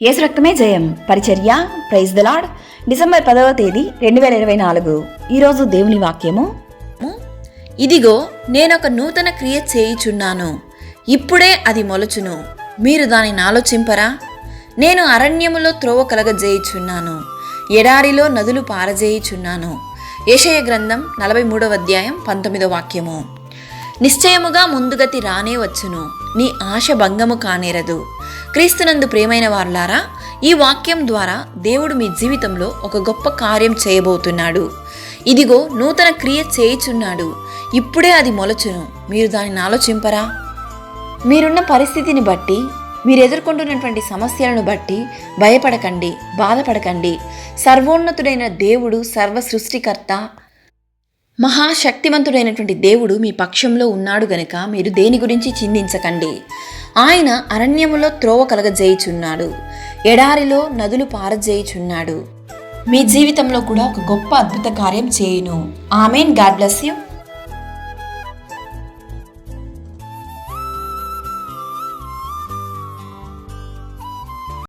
యేసు రక్తమే జయం పరిచర్య ప్రైజ్ ద లార్డ్. డిసెంబర్ 10వ తేదీ 2024. ఈరోజు దేవుని వాక్యము, ఇదిగో నేనొక నూతన క్రియ చేయుచున్నాను, ఇప్పుడే అది మొలచును, మీరు దానిని ఆలోచింపరా? నేను అరణ్యములో త్రోవ కలగజేయుచున్నాను, ఎడారిలో నదులు పారజేయుచున్నాను. యెషయా గ్రంథం 43వ అధ్యాయం 19వ వాక్యము. నిశ్చయముగా ముందుగతి రానే వచ్చును, నీ ఆశ భంగము కానేరదు. క్రీస్తునందు ప్రియమైన వారులారా, ఈ వాక్యం ద్వారా దేవుడు మీ జీవితంలో ఒక గొప్ప కార్యం చేయబోతున్నాడు. ఇదిగో నూతన క్రియ చేయుచున్నాడు, ఇప్పుడే అది మొలచును, మీరు దానిని ఆలోచింపరా? మీరున్న పరిస్థితిని బట్టి, మీరు ఎదుర్కొంటున్నటువంటి సమస్యలను బట్టి భయపడకండి, బాధపడకండి. సర్వోన్నతుడైన దేవుడు, సర్వ సృష్టికర్త, మహాశక్తివంతుడైనటువంటి దేవుడు మీ పక్షంలో ఉన్నాడు గనుక మీరు దేని గురించి చింతించకండి. ఆయన అరణ్యములో త్రోవ కలగజేయుచున్నాడు, ఎడారిలో నదులు పారజేయుచున్నాడు. మీ జీవితంలో కూడా ఒక గొప్ప అద్భుత కార్యం చేయును. ఆమేన్. God bless you.